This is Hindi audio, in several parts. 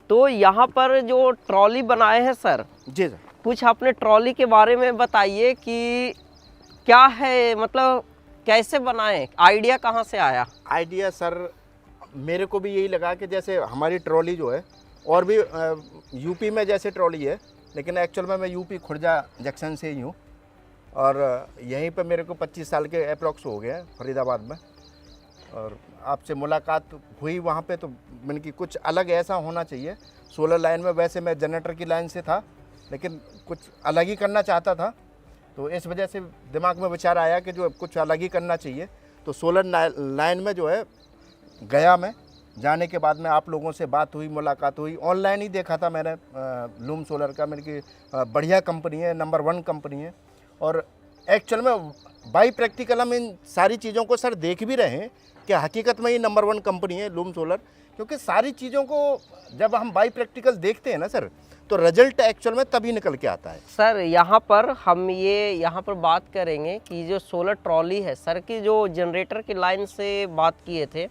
तो यहाँ पर जो ट्रॉली बनाए हैं सर, जी सर, कुछ अपने ट्रॉली के बारे में बताइए कि क्या है, मतलब कैसे बनाए, आइडिया कहाँ से आया? आइडिया सर मेरे को भी यही लगा कि जैसे हमारी ट्रॉली जो है और भी यूपी में जैसे ट्रॉली है, लेकिन एक्चुअल में मैं यूपी खुर्जा जंक्शन से ही हूँ और यहीं पर मेरे को 25 साल के अप्रॉक्स हो गए हैं फरीदाबाद में। और आपसे मुलाकात हुई वहाँ पे, तो मैंने कि कुछ अलग ऐसा होना चाहिए। सोलर लाइन में वैसे मैं जनरेटर की लाइन से था, लेकिन कुछ अलग ही करना चाहता था, तो इस वजह से दिमाग में विचार आया कि जो कुछ अलग ही करना चाहिए। तो सोलर लाइन में जो है गया मैं, जाने के बाद में आप लोगों से बात हुई, मुलाकात हुई। ऑनलाइन ही देखा था मैंने लूम सोलर का, मेरे की बढ़िया कंपनी है, नंबर 1 कंपनी है। और एक्चुअल में बाई प्रैक्टिकल हम इन सारी चीज़ों को सर देख भी रहे हैं कि हकीकत में ही नंबर 1 कंपनी है लूम सोलर, क्योंकि सारी चीज़ों को जब हम बाई प्रैक्टिकल देखते हैं ना सर, तो रिजल्ट एक्चुअल में तभी निकल के आता है। सर यहाँ पर हम यहाँ पर बात करेंगे कि जो सोलर ट्रॉली है सर, की जो जनरेटर की लाइन से बात किए थे,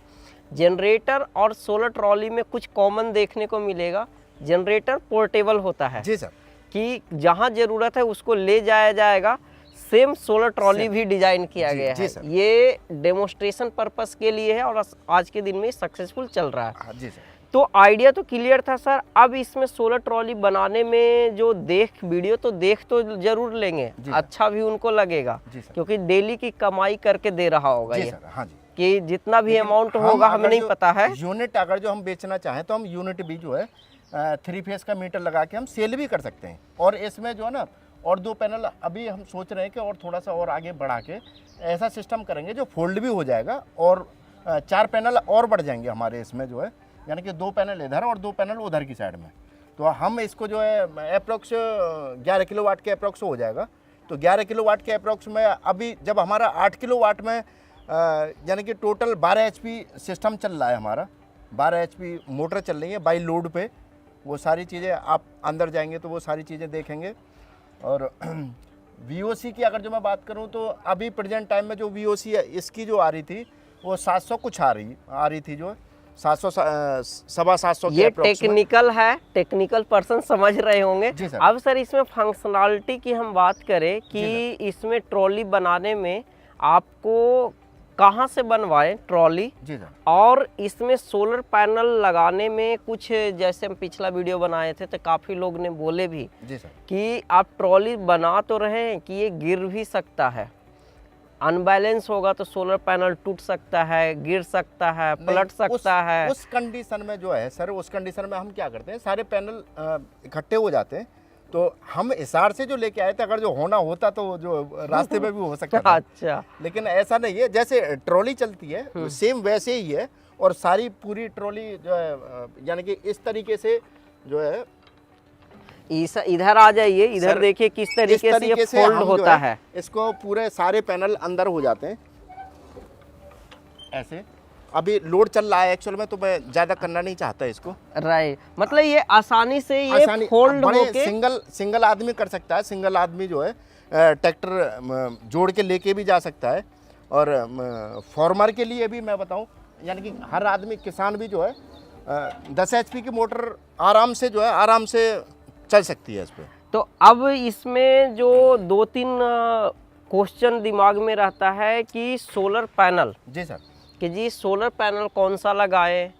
जनरेटर और सोलर ट्रॉली में कुछ कॉमन देखने को मिलेगा। जनरेटर पोर्टेबल होता है जी सर, कि जहाँ ज़रूरत है उसको ले जाया जाएगा। सेम सोलर ट्रॉली भी डिजाइन किया गया है, ये डेमोन्स्ट्रेशन पर्पस के लिए है और आज के दिन में सक्सेसफुल चल रहा है। जी सर। तो आइडिया तो क्लियर था सर। अब इसमें सोलर ट्रॉली बनाने में जो वीडियो तो देख तो जरूर लेंगे, अच्छा भी उनको लगेगा, क्योंकि डेली की कमाई करके दे रहा होगा ये। हाँ जी, कि जितना भी अमाउंट होगा हमें नहीं पता है। यूनिट अगर जो हम बेचना चाहें तो हम यूनिट भी जो है 3 फेस का मीटर लगा के हम सेल भी कर सकते हैं। और इसमें जो है ना, और 2 पैनल अभी हम सोच रहे हैं कि और थोड़ा सा और आगे बढ़ा के ऐसा सिस्टम करेंगे जो फोल्ड भी हो जाएगा और 4 पैनल और बढ़ जाएंगे हमारे इसमें जो है, यानी कि 2 पैनल इधर और 2 पैनल उधर की साइड में। तो हम इसको जो है अप्रोक्स 11 किलोवाट के अप्रोक्स हो जाएगा। तो 11 किलोवाट के अप्रोक्स में अभी जब हमारा 8 किलोवाट में यानी कि टोटल 12 एचपी सिस्टम चल रहा है हमारा, 12 एचपी मोटर चल रही है बाई लोड पे। वो सारी चीज़ें आप अंदर जाएंगे तो वो सारी चीज़ें देखेंगे। और VOC की अगर जो मैं बात करूं तो अभी प्रेजेंट टाइम में जो VOC है इसकी जो आ रही थी वो 700 कुछ आ रही थी, जो 700 750 ये टेक्निकल है, टेक्निकल पर्सन समझ रहे होंगे। अब सर इसमें फंक्शनलिटी की हम बात करें कि इसमें ट्रॉली बनाने में आपको कहाँ से बनवाएं ट्रॉली, और इसमें सोलर पैनल लगाने में कुछ, जैसे हम पिछला वीडियो बनाए थे तो काफ़ी लोग ने बोले भी कि आप ट्रॉली बना तो रहे हैं कि ये गिर भी सकता है, अनबैलेंस होगा तो सोलर पैनल टूट सकता है, गिर सकता है, पलट सकता है। उस कंडीशन में जो है सर, उस कंडीशन में हम क्या करते हैं, सारे पैनल इकट्ठे हो जाते हैं। तो हम हिसार से जो लेके आए थे, अगर जो होना होता तो जो रास्ते में भी हो सकता था। अच्छा, लेकिन ऐसा नहीं है, जैसे ट्रॉली चलती है सेम वैसे ही है। और सारी पूरी ट्रॉली जो है यानी कि इस तरीके से जो है, इधर आ जाइए, इधर देखिए किस तरीके से ये फोल्ड होता है। इसको पूरे सारे पैनल अंदर हो जाते हैं ऐसे। अभी लोड चल रहा है एक्चुअल में, तो मैं ज्यादा करना नहीं चाहता इसको। राइट, मतलब ये आसानी से ये फोल्ड होके सिंगल आदमी कर सकता है। सिंगल आदमी जो है ट्रैक्टर जोड़ के लेके भी जा सकता है। और फार्मर के लिए भी मैं बताऊं, यानी कि हर आदमी, किसान भी जो है 10 HP की मोटर आराम से जो है आराम से चल सकती है इस पर। तो अब इसमें जो 2-3 क्वेश्चन दिमाग में रहता है कि सोलर पैनल, जी सर, कि जी सोलर पैनल कौन सा लगाएं,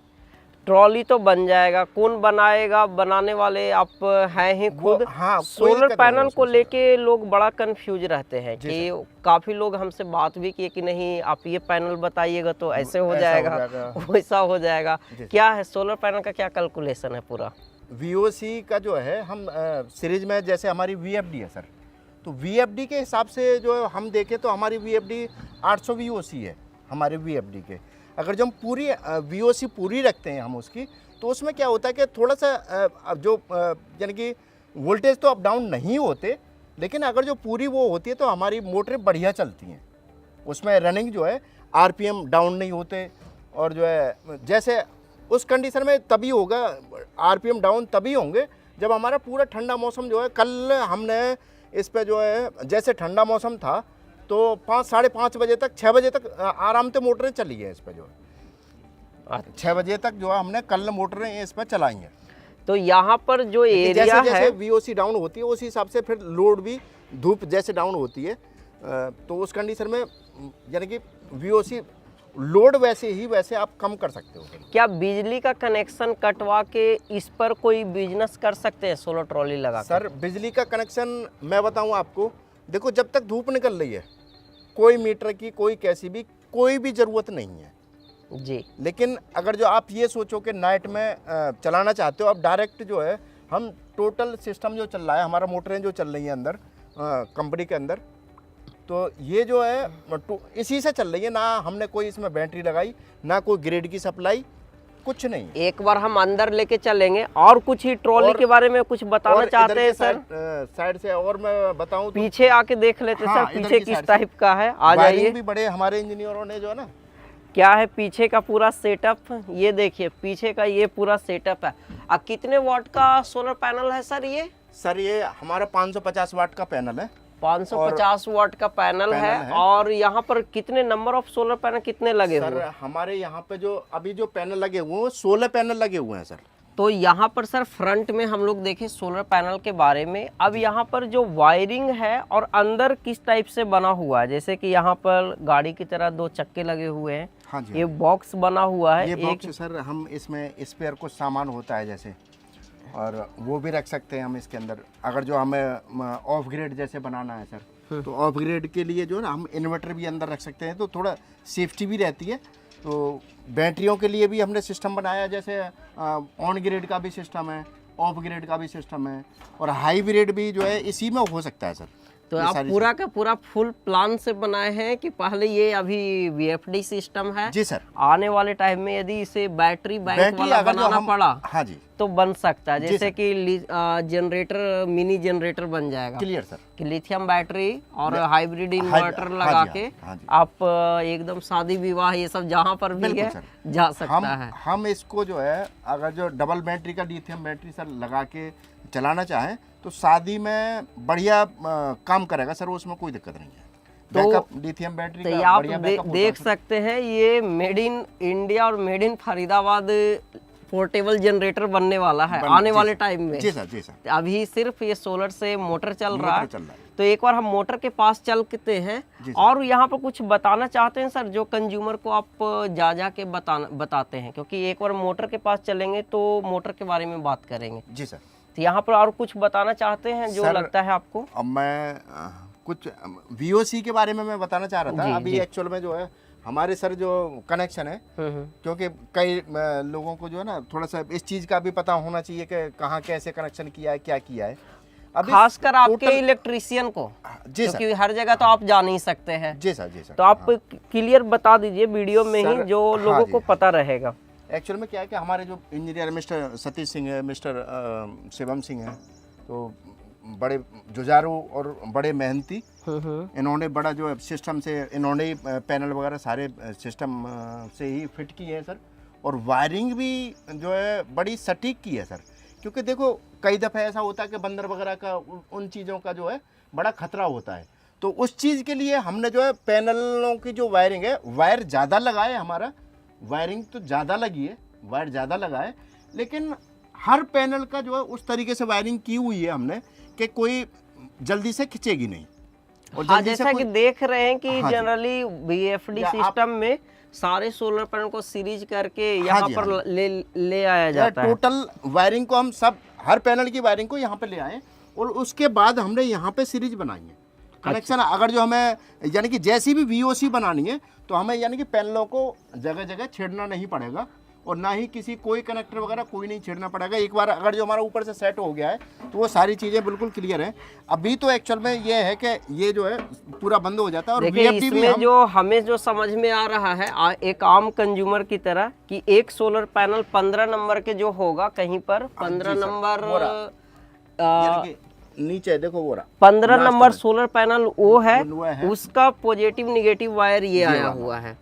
ट्रॉली तो बन जाएगा, कौन बनाएगा, बनाने वाले आप हैं ही खुद। हाँ, सोलर पैनल को लेके लोग बड़ा कंफ्यूज रहते हैं कि काफ़ी लोग हमसे बात भी किए कि नहीं आप ये पैनल बताइएगा तो ऐसे हो जाएगा, वैसा हो जाएगा। क्या है सोलर पैनल का, क्या कैलकुलेशन है पूरा? VOC का जो है हम सीरीज में, जैसे हमारी VFD है सर, तो VFD के हिसाब से जो हम देखें तो हमारी VFD 800 VOC है हमारे VFD के। अगर जो हम पूरी VOC पूरी रखते हैं हम उसकी, तो उसमें क्या होता है कि थोड़ा सा जो यानी कि वोल्टेज तो अप डाउन नहीं होते, लेकिन अगर जो पूरी वो होती है तो हमारी मोटरें बढ़िया चलती हैं। उसमें रनिंग जो है RPM डाउन नहीं होते। और जो है जैसे उस कंडीशन में तभी होगा, RPM डाउन तभी होंगे जब हमारा पूरा ठंडा मौसम जो है। कल हमने इस पे जो है, जैसे ठंडा मौसम था तो 5 साढ़े 5 बजे तक, 6 बजे तक आराम से मोटरें चली है इस पे जो है। 6 बजे तक जो है हमने कल मोटरें इस पर चलाई हैं। तो यहाँ पर जो एरिया जैसे है, जैसे VOC डाउन होती है उसी हिसाब से फिर लोड भी धूप जैसे डाउन होती है तो उस कंडीशन में यानी कि VOC लोड वैसे आप कम कर सकते हो। क्या बिजली का कनेक्शन कटवा के इस पर कोई बिजनेस कर सकते हैं सोलर ट्रॉली लगा के? सर बिजली का कनेक्शन मैं बताऊं आपको, देखो जब तक धूप निकल रही है कोई मीटर की कोई कैसी भी कोई भी ज़रूरत नहीं है जी। लेकिन अगर जो आप ये सोचो कि नाइट में चलाना चाहते हो, आप डायरेक्ट जो है हम टोटल सिस्टम जो चल रहा है हमारा मोटरें जो चल रही हैं अंदर कंपनी के अंदर, तो ये जो है इसी से चल रही है, ना हमने कोई इसमें बैटरी लगाई ना कोई ग्रिड की सप्लाई, कुछ नहीं। एक बार हम अंदर लेके चलेंगे और कुछ ही ट्रॉली के बारे में कुछ बताना चाहते हैं सर? साइड से और मैं बताऊं तो पीछे आके देख लेते हैं। हाँ, सर पीछे किस टाइप का है, आ जाइए। वायरिंग भी बड़े हमारे इंजीनियरों ने जो है ना, क्या है पीछे का पूरा सेटअप, ये देखिए पीछे का ये पूरा सेटअप है। अब कितने वाट का सोलर पैनल है सर ये? सर ये हमारा 550 वाट का पैनल है। 550 वाट का पैनल है। और यहाँ पर कितने नंबर ऑफ सोलर पैनल कितने लगे हुए? सर हमारे यहाँ पे जो अभी जो पैनल लगे हुए हैं 16 पैनल लगे हुए हैं सर। तो यहाँ पर सर फ्रंट में हम लोग देखें सोलर पैनल के बारे में। अब यहाँ पर जो वायरिंग है और अंदर किस टाइप से बना हुआ है, जैसे कि यहाँ पर गाड़ी की तरह 2 चक्के लगे हुए हैं। हाँ जी, ये बॉक्स बना हुआ है। ये बॉक्स सर हम इसमें स्पेयर कुछ सामान होता है जैसे, और वो भी रख सकते हैं हम इसके अंदर। अगर जो हमें ऑफ ग्रिड जैसे बनाना है सर, तो ऑफ ग्रिड के लिए जो है ना हम इन्वर्टर भी अंदर रख सकते हैं, तो थोड़ा सेफ्टी भी रहती है। तो बैटरियों के लिए भी हमने सिस्टम बनाया, जैसे ऑन ग्रिड का भी सिस्टम है, ऑफ ग्रिड का भी सिस्टम है, और हाई ग्रिड भी जो है इसी में हो सकता है सर। तो आप पूरा का पूरा फुल प्लान से बनाए हैं कि पहले ये अभी VFD सिस्टम है? जी सर। आने वाले टाइम में यदि इसे बैटरी बैंक वाला बनाना पड़ा, हाँ जी, तो बन सकता है, जैसे कि जनरेटर, मिनी जनरेटर बन जाएगा। Clear sir. कि लिथियम बैटरी और हाइब्रिड इन्वर्टर लगा के आप एकदम शादी विवाह ये सब जहाँ पर भी है जा सकता है। हम इसको जो है अगर जो डबल बैटरी का लिथियम बैटरी सर लगा के चलाना चाहें तो शादी में बढ़िया काम करेगा सर, उसमें कोई दिक्कत नहीं है। तो लिथियम बैटरी तो आप देख सकते हैं ये मेड इन इंडिया और made in Faridabad portable generator बनने वाला है आने वाले टाइम में। जी सर, जी सर। अभी सिर्फ ये सोलर से मोटर चल रहा है। तो एक बार हम मोटर के पास चलते हैं और यहाँ पर कुछ बताना चाहते हैं सर, जो कंज्यूमर को आप जा के बताते हैं, क्योंकि एक बार मोटर के पास चलेंगे तो मोटर के बारे में बात करेंगे। जी सर। तो यहाँ पर और कुछ बताना चाहते हैं जो लगता है आपको? अब मैं कुछ VOC के बारे में मैं बताना चाह रहा था। अभी एक्चुअल में जो है हमारे सर जो कनेक्शन है, क्योंकि कई लोगों को जो है ना थोड़ा सा इस चीज़ का भी पता होना चाहिए कि कहाँ कैसे कनेक्शन किया है, क्या किया है। अभी खासकर आपके इलेक्ट्रीशियन को, जी सर, क्योंकि हर जगह तो आप जा नहीं सकते हैं। जी सर, जी सर। तो आप क्लियर बता दीजिए वीडियो में ही, जो लोगों को पता रहेगा। एक्चुअल में क्या है कि हमारे जो इंजीनियर मिस्टर सतीश सिंह है, मिस्टर शिवम सिंह है, तो बड़े जुझारू और बड़े मेहनती, इन्होंने बड़ा जो सिस्टम से इन्होंने ही पैनल वगैरह सारे सिस्टम से ही फिट किए हैं सर। और वायरिंग भी जो है बड़ी सटीक की है सर, क्योंकि देखो कई दफ़ा ऐसा होता है कि बंदर वगैरह का उन चीज़ों का जो है बड़ा खतरा होता है। तो उस चीज़ के लिए हमने जो है पैनलों की जो वायरिंग है, वायर ज़्यादा लगाए, हमारा वायरिंग तो ज़्यादा लगी है, वायर ज़्यादा लगा है, लेकिन हर पैनल का जो है उस तरीके से वायरिंग की हुई है हमने कि कोई जल्दी से खिंचेगी नहीं। और हाँ, जैसा कि देख रहे हैं कि हाँ जनरली VFD सिस्टम में सारे सोलर पैनल को सीरीज करके यहाँ पर ले आया जाता है। टोटल वायरिंग को हम सब हर पैनल की वायरिंग को यहाँ पे ले आए और उसके बाद हमने यहाँ पे सीरीज बनाई है कनेक्शन। अगर जो हमें यानी कि जैसी भी VOC बनानी है तो हमें यानी कि पैनलों को जगह जगह छेड़ना नहीं पड़ेगा और ना ही किसी कोई कनेक्टर वगैरह कोई नहीं छेड़ना पड़ेगा। एक बार अगर जो हमारा ऊपर से सेट हो गया है तो वो सारी चीज़ें बिल्कुल क्लियर है। अभी तो एक्चुअल में ये है कि ये जो है पूरा बंद हो जाता है। और VFD में जो हमें जो समझ में आ रहा है एक आम कंज्यूमर की तरह कि एक सोलर पैनल 15 नंबर के जो होगा कहीं पर 15 नंबर नीचे देखो वो 15 नंबर सोलर पैनल वो है, उसका पॉजिटिव निगेटिव वायर ये आया हुआ है।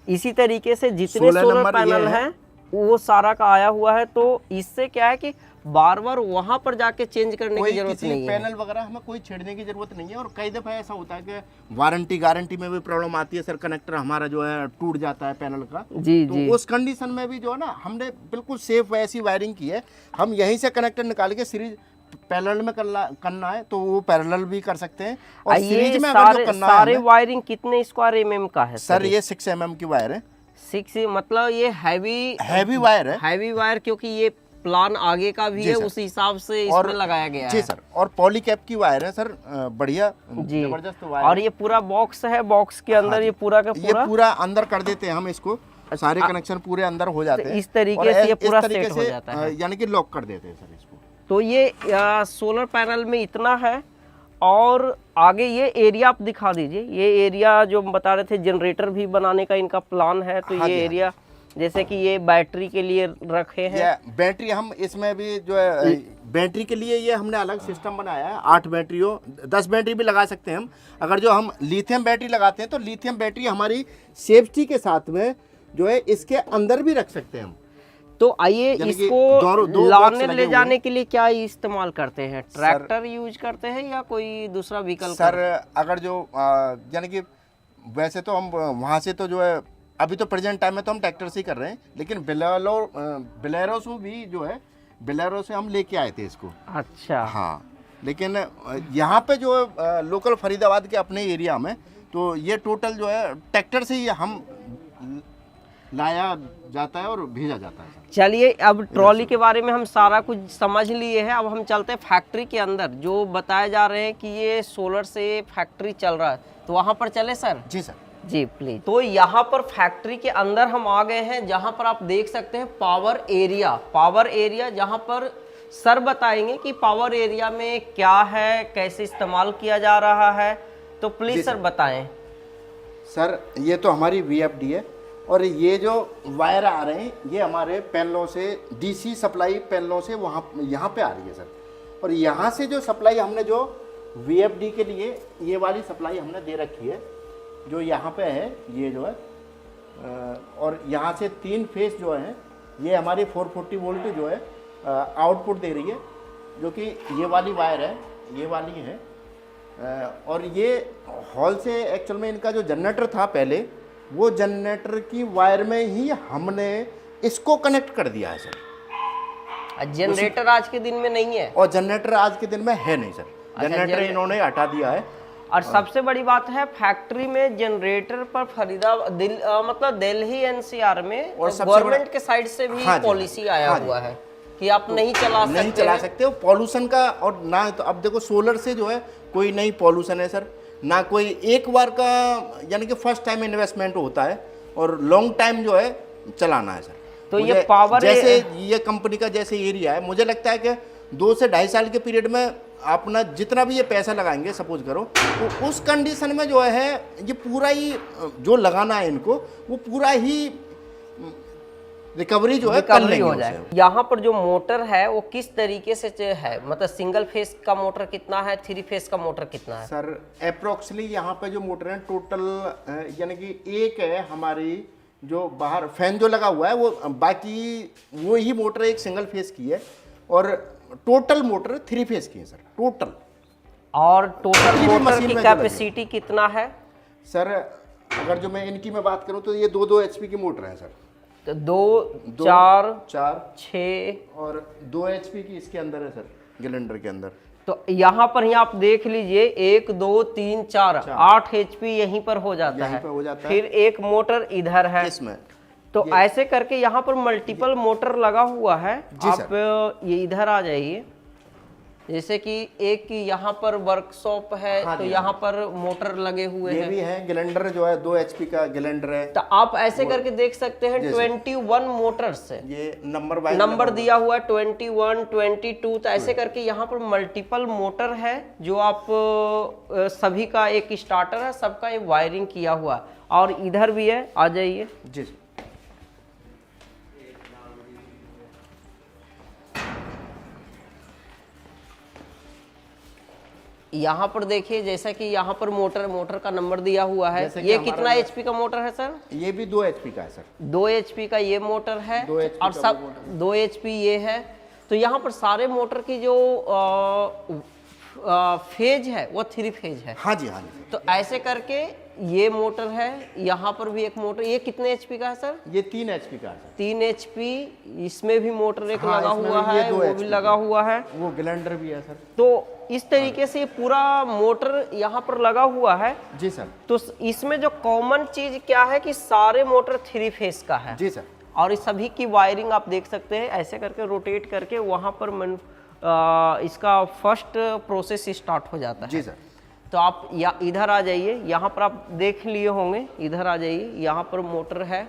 इसी तरीके से जितने सोलर पैनल हैं वो सारा का आया हुआ है। तो इससे क्या है कि बार बार वहां पर जाके चेंज करने की कोई जरूरत किसी नहीं है। पैनल वगैरह हमें कोई छेड़ने की जरूरत नहीं है। और कई दफा ऐसा होता है कि वारंटी गारंटी में भी प्रॉब्लम आती है सर, कनेक्टर हमारा जो है टूट जाता है पैनल का। जी तो जी। उस कंडीशन में भी जो है ना, हमने बिल्कुल सेफ ऐसी वायरिंग की है। हम यहीं से कनेक्टर निकाल के सीरीज पैरेलल में करना है तो वो पैरेलल भी कर सकते हैं। और सीरीज में अगर जो करना सारे है वायरिंग कितने स्क्वायर mm का है सर, ये 6 mm की वायर है। 6, मतलब ये हैवी वायर है। हैवी वायर, क्योंकि ये प्लान आगे का भी है, उस हिसाब से इसमें लगाया गया है। जी सर, और पॉलीकैप की वायर है सर, बढ़िया जी, जबरदस्त वायर। और ये पूरा बॉक्स है, बॉक्स के अंदर ये पूरा का पूरा ये पूरा अंदर कर देते हैं हम इसको, सारे कनेक्शन पूरे अंदर हो जाते हैं। इस तरीके से ये पूरा सेट हो जाता है, यानी कि लॉक कर देते हैं सर इसको। तो ये सोलर पैनल में इतना है। और आगे ये एरिया आप दिखा दीजिए। ये एरिया जो हम बता रहे थे, जनरेटर भी बनाने का इनका प्लान है, तो ये एरिया जैसे कि ये बैटरी के लिए रखे हैं। बैटरी हम इसमें भी जो है, बैटरी के लिए ये हमने अलग सिस्टम बनाया है। 8 बैटरी हो, 10 बैटरी भी लगा सकते हैं हम। अगर जो हम लिथियम बैटरी लगाते हैं तो लिथियम बैटरी हमारी सेफ्टी के साथ में जो है इसके अंदर भी रख सकते हैं हम। तो आइए इसको लाने ले जाने के लिए क्या इस्तेमाल करते हैं? ट्रैक्टर यूज करते हैं या कोई दूसरा विकल्प? सर अगर जो यानी कि वैसे तो हम वहाँ से तो जो है अभी तो प्रेजेंट टाइम में तो हम ट्रैक्टर से ही कर रहे हैं, लेकिन बिलेरो से भी जो है, बिलेरो से हम लेके आए थे इसको। अच्छा। हाँ, लेकिन यहाँ पे जो लोकल फरीदाबाद के अपने एरिया में तो ये टोटल जो है ट्रैक्टर से ही हम लाया जाता है और भेजा जाता है। चलिए, अब ट्रॉली के बारे में हम सारा कुछ समझ लिए हैं। अब हम चलते हैं फैक्ट्री के अंदर, जो बताया जा रहे हैं कि ये सोलर से फैक्ट्री चल रहा है, तो वहाँ पर चले सर? जी सर, जी प्लीज। तो यहाँ पर फैक्ट्री के अंदर हम आ गए हैं, जहाँ पर आप देख सकते हैं पावर एरिया, जहाँ पर सर बताएंगे कि पावर एरिया में क्या है, कैसे इस्तेमाल किया जा रहा है। तो प्लीज सर बताएं। सर ये तो हमारी VFD है, और ये जो वायर आ रहे हैं ये हमारे पैनलों से, DC सप्लाई पैनलों से वहाँ यहाँ पे आ रही है सर। और यहाँ से जो सप्लाई हमने जो VFD के लिए ये वाली सप्लाई हमने दे रखी है, जो यहाँ पे है ये जो है, और यहाँ से 3 फेस जो है ये हमारी 440 वोल्ट जो है आउटपुट दे रही है, जो कि ये वाली वायर है, ये वाली है। और ये हॉल से एक्चुअल में इनका जो जनरेटर था पहले, वो जनरेटर की वायर में ही हमने इसको कनेक्ट कर दिया है सर। जनरेटर आज के दिन में नहीं है, और जनरेटर आज के दिन में है नहीं सर। जनरेटर इन्होंने हटा दिया है। और सबसे बड़ी बात है, फैक्ट्री में जनरेटर पर फरीदाबाद मतलब दिल्ली NCR में गवर्नमेंट के साइड से भी पॉलिसी आया हुआ है कि आप नहीं चला सकते हो पॉल्यूशन का। और ना तो अब देखो सोलर से जो है कोई नहीं पॉल्यूशन है सर, ना कोई एक बार का, यानी कि फर्स्ट टाइम इन्वेस्टमेंट होता है और लॉन्ग टाइम जो है चलाना है सर। तो ये पावर जैसे ये कंपनी का जैसे एरिया है, मुझे लगता है कि 2 से 2.5 साल के पीरियड में अपना जितना भी ये पैसा लगाएंगे सपोज करो, तो उस कंडीशन में जो है ये पूरा ही जो लगाना है इनको, वो पूरा ही रिकवरी जो है कर लेंगे हो जाए। यहाँ पर जो मोटर है वो किस तरीके से है, मतलब सिंगल फेस का मोटर कितना है, 3 फेस का मोटर कितना है? सर अप्रोक्सीमेटली यहाँ पे जो मोटर है टोटल, यानी कि एक है हमारी जो बाहर फैन जो लगा हुआ है वो, बाकी वो ही मोटर एक सिंगल फेस की है, और टोटल मोटर 3 फेस की है सर टोटल। और टोटल मोटर की कैपेसिटी कितना है सर? अगर जो मैं इनकी मैं बात करूं तो ये 2 HP की मोटर है सर। तो 2, 4, 6 और 2 HP की इसके अंदर है सर, सिलेंडर के अंदर। तो यहाँ पर ही आप देख लीजिए 1, 2, 3, 4 8 HP यहीं पर हो जाता है। फिर एक मोटर इधर है इसमें। तो ऐसे करके यहाँ पर मल्टीपल मोटर लगा हुआ है। आप ये इधर आ जाइए, जैसे कि एक की यहाँ पर वर्कशॉप है, तो यहाँ पर मोटर लगे हुए हैं। ये भी है ग्राइंडर जो है 2 HP का ग्राइंडर है। तो आप ऐसे करके देख सकते हैं 21 मोटर्स है, ये नंबर दिया हुआ है 21, 22। तो ऐसे करके यहाँ पर मल्टीपल मोटर है, जो आप सभी का एक स्टार्टर है, सबका ये वायरिंग किया हुआ। और इधर भी है, आ जाइए जी। यहाँ पर देखिए, जैसा कि यहाँ पर मोटर का नंबर दिया हुआ है। ये कितना HP का मोटर है सर? ये भी 2 HP का है सर। 2 HP का ये मोटर है, और सब 2 HP ये है। तो यहाँ पर सारे मोटर की जो फेज है वो 3 फेज है। हाँ जी, हाँ जी। तो ऐसे करके ये मोटर है, यहाँ पर भी एक मोटर, ये कितने एचपी का है सर? ये 3 HP का है सर। 3 एचपी, इसमें भी मोटर एक हाँ, लगा इसमें हुआ भी ये है, 2 वो भी HP लगा हुआ है। वो ग्राइंडर भी है सर। तो इस तरीके से ये पूरा मोटर यहाँ पर लगा हुआ है। जी सर। तो इसमें जो कॉमन चीज क्या है कि सारे मोटर 3 फेज का है। जी सर। और इस सभी की वायरिंग आप देख सकते हैं, ऐसे करके रोटेट करके वहाँ पर इसका फर्स्ट प्रोसेस स्टार्ट हो जाता है। जी सर। तो आप इधर आ जाइए, यहाँ पर आप देख लिए होंगे, इधर आ जाइए, यहाँ पर मोटर है।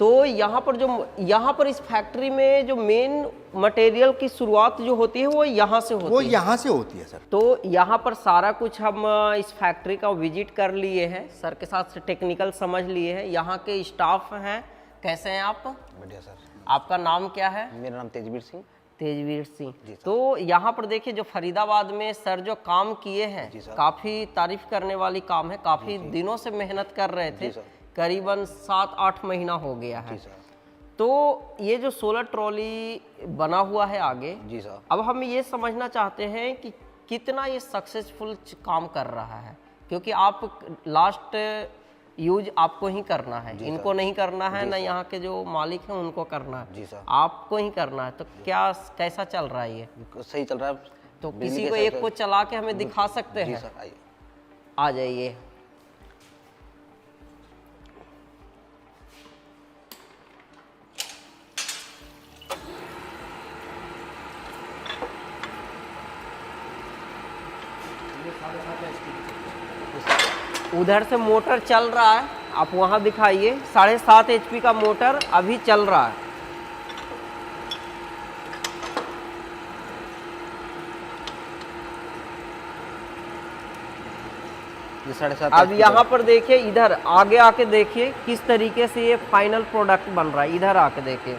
तो यहाँ पर इस फैक्ट्री में जो मेन मटेरियल की शुरुआत जो होती है वो यहाँ से होती है। वो यहाँ से होती है सर। तो यहाँ पर सारा कुछ हम इस फैक्ट्री का विजिट कर लिए हैं, सर के साथ टेक्निकल समझ लिए हैं, यहाँ के स्टाफ हैं। कैसे हैं आप? बढ़िया सर। आपका नाम क्या है? मेरा नाम तेजवीर सिंह। तेजवीर सिंह। तो यहाँ पर देखिए जो फरीदाबाद में सर जो काम किए हैं, काफ़ी तारीफ करने वाली काम है। काफ़ी दिनों से मेहनत कर रहे थे, करीबन 7-8 महीना हो गया है। तो ये जो सोलर ट्रॉली बना हुआ है आगे, जी सर, अब हम ये समझना चाहते हैं कि कितना ये सक्सेसफुल काम कर रहा है, क्योंकि आप लास्ट यूज आपको ही करना है, इनको नहीं करना है, ना यहाँ के जो मालिक हैं उनको करना है। जी सर। आपको ही करना है। तो क्या कैसा चल रहा है ये? सही चल रहा है। तो किसी को एक को चला के हमें दिखा सकते जी हैं? सर, आइए। आ जाइए। उधर से मोटर चल रहा है, आप वहां दिखाइए। 7.5 HP का मोटर अभी चल रहा है। ये 7.5 अब यहाँ पर देखिए, इधर आगे आके देखिए किस तरीके से ये फाइनल प्रोडक्ट बन रहा है। इधर आके देखिए।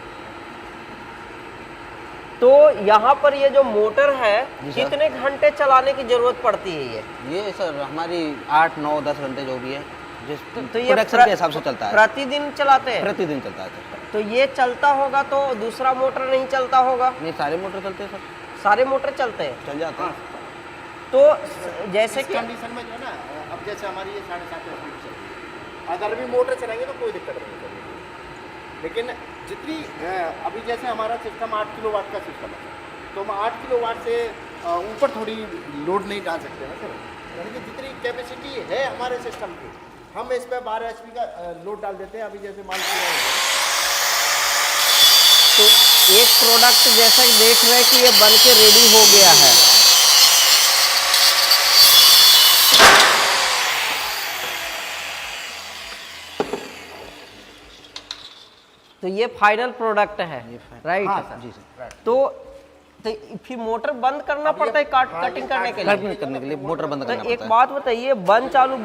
तो यहाँ पर ये जो मोटर है, कितने घंटे चलाने की जरूरत पड़ती है ये सर हमारी 8, 9, 10 घंटे जो भी है, जिस तो ये प्रोडक्शन के हिसाब से चलता है। प्रतिदिन चलाते हैं? प्रतिदिन चलता है सर। तो ये चलता होगा तो दूसरा मोटर नहीं चलता होगा? नहीं, सारे मोटर चलते हैं सर। सारे मोटर चलते हैं, चल जाते हैं। तो जैसे कि कंडीशन में जो है ना, अब जैसे हमारी ये 7.5 HP चल रही है, अगर भी मोटर चलाएंगे तो कोई दिक्कत नहीं है। लेकिन जितनी अभी जैसे हमारा सिस्टम 8 किलोवाट का सिस्टम है, तो हम 8 किलोवाट से ऊपर थोड़ी लोड नहीं डाल सकते हैं सर। यानी कि जितनी कैपेसिटी है हमारे सिस्टम की, हम इस पर 12 HP का लोड डाल देते हैं। अभी जैसे मान लीजिए, तो एक प्रोडक्ट जैसा कि देख रहे हैं कि ये बन के रेडी हो गया है। तो ये फाइनल प्रोडक्ट है, राइट? हाँ, जी सर। तो फिर मोटर बंद करना पड़ता है कटिंग करने के लिए? कटिंग करने के लिए मोटर बंद करना तो पड़ता एक है। बात बताइए, बंद चालू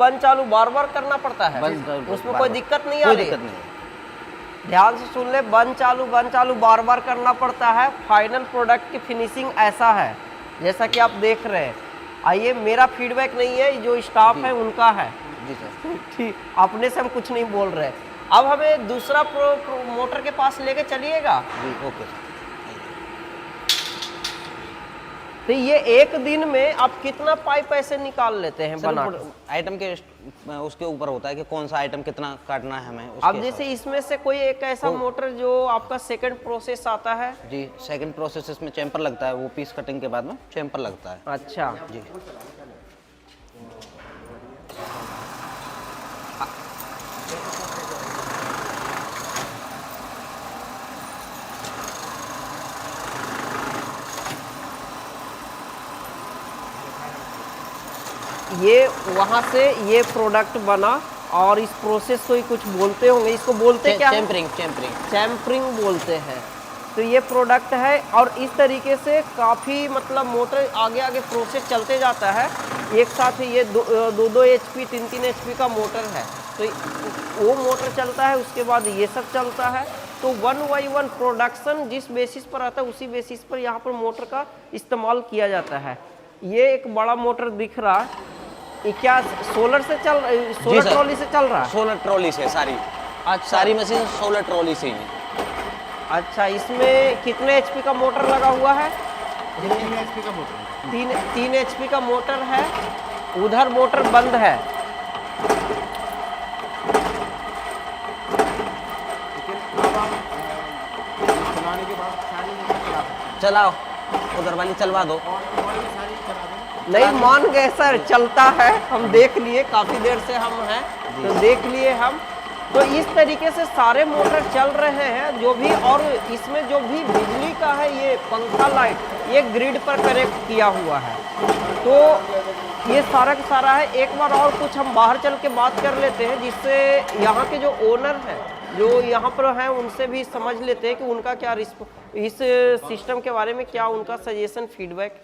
बार बार करना पड़ता है? उसमें कोई दिक्कत नहीं आ कोई रही? दिक्कत नहीं है। ध्यान से सुन ले, बंद चालू बार बार करना पड़ता है। फाइनल प्रोडक्ट की फिनिशिंग ऐसा है जैसा कि आप देख रहे हैं। आइए, मेरा फीडबैक नहीं है, जो स्टाफ है उनका है। जी सर। ठीक, अपने से हम कुछ नहीं बोल रहे। अब हमें दूसरा मोटर के पास लेके चलिएगा। जी, ओके सर। तो ये एक दिन में आप कितना पाइप ऐसे निकाल लेते हैं बना के? आइटम के उसके ऊपर होता है कि कौन सा आइटम कितना काटना है हमें। अब जैसे इसमें से कोई एक ऐसा मोटर जो आपका सेकंड प्रोसेस आता है? जी, सेकंड प्रोसेस इसमें चैम्पर लगता है, वो पीस कटिंग के बाद में चैम्पर लगता है। अच्छा जी। ये वहाँ से ये प्रोडक्ट बना, और इस प्रोसेस को ही कुछ बोलते होंगे, इसको बोलते क्या? चैम्परिंग बोलते हैं। तो ये प्रोडक्ट है, और इस तरीके से काफ़ी मतलब मोटर आगे प्रोसेस चलते जाता है। एक साथ ये 2 HP 3 HP का मोटर है। तो वो मोटर चलता है, उसके बाद ये सब चलता है। तो 1 by 1 प्रोडक्शन जिस बेसिस पर आता है, उसी बेसिस पर यहाँ पर मोटर का इस्तेमाल किया जाता है। ये एक बड़ा मोटर दिख रहा है, ये क्या सोलर ट्रॉली से चल रहा है? सोलर ट्रॉली से सारी। अच्छा। सारी मशीन सोलर ट्रॉली से ही है। अच्छा, इसमें कितने एचपी का मोटर लगा हुआ है? ये 3 HP का मोटर है। तीन एचपी का मोटर है। उधर मोटर बंद है। लेकिन अब आप चलाने के बाद सारी मोटर चला सकते हैं चलाओ, उधर वाली चलवा दो। और भी सारी चला दें। नहीं, मान गए सर, चलता है। हम देख लिए, काफी देर से हम हैं तो देख लिए हम। तो इस तरीके से सारे मोटर चल रहे हैं जो भी, और इसमें जो भी बिजली का है ये पंखा लाइट ये ग्रिड पर कनेक्ट किया हुआ है। तो ये सारा का सारा है। एक बार और कुछ हम बाहर चल के बात कर लेते हैं, जिससे यहाँ के जो ओनर हैं जो यहाँ पर हैं उनसे भी समझ लेते हैं कि उनका क्या इस सिस्टम के बारे में क्या उनका सजेशन फीडबैक